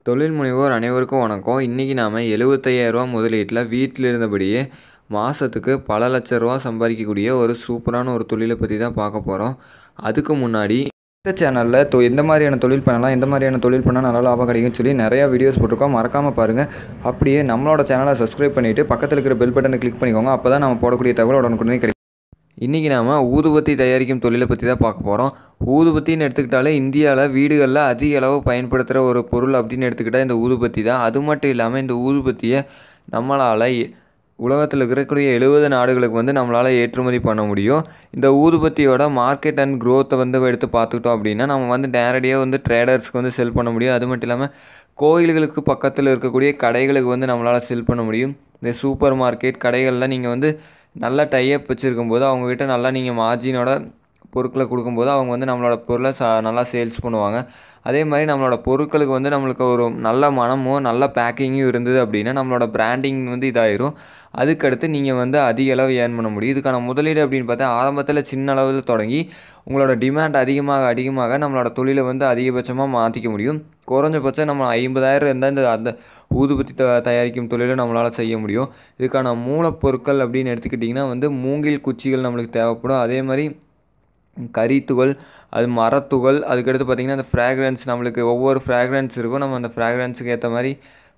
தொழில் முனைவோர் அனைவருக்கும் வணக்கம். இன்றைக்கி நாம் 75,000 முதலீட்டில் வீட்டில் இருந்தபடியே மாதத்துக்கு பல லட்ச ரூபா சம்பாதிக்கக்கூடிய ஒரு சூப்பரான ஒரு தொழிலை பற்றி தான் பார்க்க போகிறோம். அதுக்கு முன்னாடி இந்த சேனலில் எந்த மாதிரியான தொழில் பண்ணலாம், எந்த மாதிரியான தொழில் பண்ணால் நல்லா லாபம் கிடைக்கும்னு சொல்லி நிறையா வீடியோஸ் போட்டிருக்கோம். மறக்காமல் பாருங்கள். அப்படியே நம்மளோட சேனலை சப்ஸ்கிரைப் பண்ணிவிட்டு பக்கத்தில் இருக்கிற பெல் பட்டனை கிளிக் பண்ணிக்கோங்க. அப்போ தான் நம்ம போடக்கூடிய தகவல் உடனுக்குடனே கிடைக்கும். இன்றைக்கி நாம் ஊதுபத்தி தயாரிக்கும் தொழிலை பற்றி தான் பார்க்க போகிறோம். ஊதுபத்தின்னு எடுத்துக்கிட்டாலே இந்தியாவில் வீடுகளில் அதிக அளவு பயன்படுத்துகிற ஒரு பொருள் அப்படின்னு எடுத்துக்கிட்டால் இந்த ஊதுபத்தி தான். அது மட்டும் இல்லாமல் இந்த ஊதுபத்தியை நம்மளால் உலகத்தில் இருக்கக்கூடிய 70 நாடுகளுக்கு நம்மளால் ஏற்றுமதி பண்ண முடியும். இந்த ஊதுபத்தியோட மார்க்கெட் அண்ட் க்ரோத்தை எடுத்து பார்த்துக்கிட்டோம் அப்படின்னா நம்ம நேரடியாக ட்ரேடர்ஸ்க்கு செல் பண்ண முடியும். அது மட்டும் இல்லாமல் கோயில்களுக்கு பக்கத்தில் இருக்கக்கூடிய கடைகளுக்கு நம்மளால் செல் பண்ண முடியும். இந்த சூப்பர் மார்க்கெட் கடைகளில் நீங்கள் நல்ல டைப் வச்சுருக்கும்போது அவங்கக்கிட்ட நல்லா நீங்கள் மார்ஜினோட பொருட்களை கொடுக்கும்போது அவங்க நம்மளோட பொருளை நல்லா சேல்ஸ் பண்ணுவாங்க. அதே மாதிரி நம்மளோட பொருட்களுக்கு நம்மளுக்கு ஒரு நல்ல மனமும் நல்ல பேக்கிங்கும் இருந்தது அப்படின்னா நம்மளோட பிராண்டிங் இதாயிரும். அதுக்கடுத்து நீங்கள் அதிக அளவு ஏர்ன் பண்ண முடியும். இதுக்கான முதலீடு அப்படின்னு பார்த்தா ஆரம்பத்தில் சின்ன அளவில் தொடங்கி உங்களோட டிமாண்ட் அதிகமாக நம்மளோட தொழிலை அதிகபட்சமாக மாற்றிக்க முடியும். குறைஞ்சபட்சம் நம்ம 50,000 இருந்தால் அந்த ஊதுபத்தி தயாரிக்கும் தொழிலை நம்மளால் செய்ய முடியும். இதுக்கான மூலப்பொருட்கள் அப்படின்னு எடுத்துக்கிட்டிங்கன்னா மூங்கில் குச்சிகள் நம்மளுக்கு தேவைப்படும். அதே மாதிரி கரித்துகள், அது மரத்துகள், அதுக்கடுத்து பார்த்திங்கன்னா அந்த ஃப்ராக்ரன்ஸ் நம்மளுக்கு ஒவ்வொரு ஃப்ராக்ரன்ஸ் இருக்கும். நம்ம அந்த ஃப்ராக்ரன்ஸுக்கு ஏற்ற மாதிரி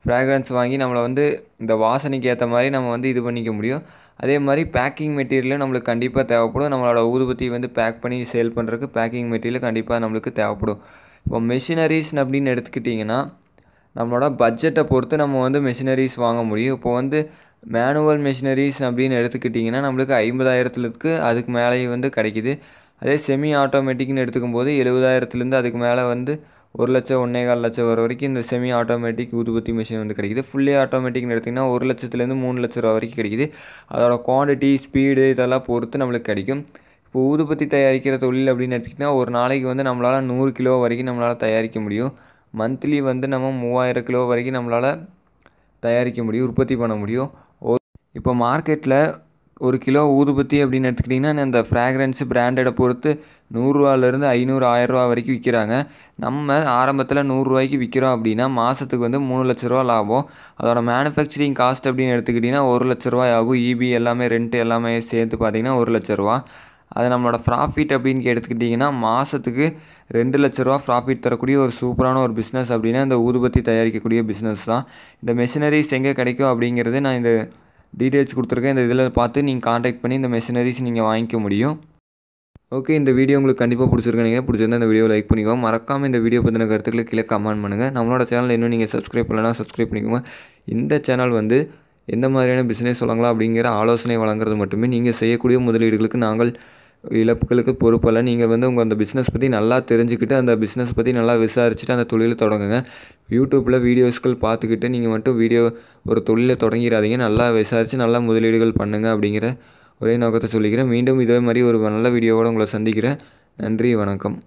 ஃப்ராக்ரன்ஸ் வாங்கி நம்மளை இந்த வாசனைக்கு ஏற்ற மாதிரி நம்ம இது பண்ணிக்க முடியும். அதே மாதிரி பேக்கிங் மெட்டீரியலும் நம்மளுக்கு கண்டிப்பாக தேவைப்படும். நம்மளோட ஊதுபத்தி பேக் பண்ணி சேல் பண்ணுறதுக்கு பேக்கிங் மெட்டீரியல் கண்டிப்பாக நம்மளுக்கு தேவைப்படும். இப்போ மெஷினரிஸ் அப்படின்னு எடுத்துக்கிட்டிங்கன்னா நம்மளோட பட்ஜெட்டை பொறுத்து நம்ம மெஷினரிஸ் வாங்க முடியும். இப்போ மேனுவல் மெஷினரிஸ் அப்படின்னு எடுத்துக்கிட்டிங்கன்னா நம்மளுக்கு 50,000க்கு அதுக்கு மேலேயும் கிடைக்கிது. அதே செமி ஆட்டோமேட்டிக்னு எடுத்துக்கும்போது 70,000லேருந்து அதுக்கு மேலே 1 லட்சம் 1.25 லட்சம் வர வரைக்கும் இந்த செமி ஆட்டோமேட்டிக் ஊதுபத்தி மிஷின் கிடைக்கிது. ஃபுல்லி ஆட்டோமேட்டிக்னு எடுத்திங்கன்னா 1 லட்சத்துலேருந்து 3 லட்ச ரூபா வரைக்கும் கிடைக்கிது. அதோட குவான்டிட்டி, ஸ்பீடு இதெல்லாம் பொறுத்து நம்மளுக்கு கிடைக்கும். இப்போ ஊதுபத்தி தயாரிக்கிற தொழில் அப்படின்னு எடுத்துக்கிட்டிங்கன்னா ஒரு நாளைக்கு நம்மளால் 100 கிலோ வரைக்கும் நம்மளால் தயாரிக்க முடியும். மந்த்லி நம்ம 3000 கிலோ வரைக்கும் நம்மளால் தயாரிக்க முடியும், உற்பத்தி பண்ண முடியும். இப்போ மார்க்கெட்டில் 1 கிலோ ஊதுபத்தி அப்படின்னு எடுத்துக்கிட்டிங்கன்னா இந்த ஃப்ராக்ரன்ஸு பிராண்டடை பொறுத்து 100 ரூபாலேருந்து 500, 1000 ரூபா வரைக்கும் விற்கிறாங்க. நம்ம ஆரம்பத்தில் 100 ரூபாய்க்கு விற்கிறோம் அப்படின்னா மாதத்துக்கு 3 லட்ச ரூபா லாபம். அதோட மேனுஃபேக்சரிங் காஸ்ட் அப்படின்னு எடுத்துக்கிட்டிங்கன்னா 1 லட்ச ரூபாய் ஆகும். இபி எல்லாமே ரெண்ட் எல்லாமே சேர்த்து பார்த்திங்கன்னா 1 லட்ச ரூபா. அது நம்மளோட ப்ராஃபிட் அப்படின்னு எடுத்துக்கிட்டிங்கன்னா மாதத்துக்கு 2 லட்ச ரூபா ப்ராஃபிட் தரக்கூடிய ஒரு சூப்பரான ஒரு பிஸ்னஸ் அப்படின்னா இந்த ஊதுபத்தி தயாரிக்கக்கூடிய பிஸ்னஸ் தான். இந்த மெஷினரிஸ் எங்கே கிடைக்கும் அப்படிங்கிறது நான் இந்த டீட்டெயில்ஸ் கொடுத்துருக்கேன். இந்த இதில் பார்த்து நீங்கள் காண்டாக்ட் பண்ணி இந்த மெஷினரிஸ் நீங்கள் வாங்கிக்க முடியும். ஓகே, இந்த வீடியோ உங்களுக்கு கண்டிப்பாக பிடிச்சிருக்கீங்க. பிடிச்சிருந்தா இந்த வீடியோ லைக் பண்ணிக்கோங்க. மறக்காமல் இந்த வீடியோ பற்றின கருத்துக்களை கீழே கமெண்ட் பண்ணுங்கள். நம்மளோட சேனல் இன்னும் நீங்கள் சப்ஸ்கிரைப் பண்ணலன்னா சப்ஸ்கிரைப் பண்ணிக்கோங்க. இந்த சேனல் எந்த மாதிரியான பிஸ்னஸ் சொல்லலாம் அப்படிங்கிற ஆலோசனை வழங்குறது மட்டுமே. நீங்கள் செய்யக்கூடிய முதலீடுகளுக்கு நாங்கள் இழப்புகளுக்கு பொறுப்பல்ல. நீங்கள் உங்கள் அந்த பிஸ்னஸ் பற்றி நல்லா தெரிஞ்சுக்கிட்டு அந்த பிஸ்னஸ் பற்றி நல்லா விசாரிச்சுட்டு அந்த தொழிலை தொடங்குங்க. யூடியூப்பில் வீடியோஸ்கள் பார்த்துக்கிட்டு நீங்கள் ஒரு தொழிலை தொடங்கிடாதீங்க. நல்லா விசாரித்து நல்லா முதலீடுகள் பண்ணுங்கள் அப்படிங்கிற ஒரே நோக்கத்தை சொல்லிக்கிறேன். மீண்டும் இதே மாதிரி ஒரு நல்ல வீடியோவோடு உங்களை சந்திக்கிறேன். நன்றி, வணக்கம்.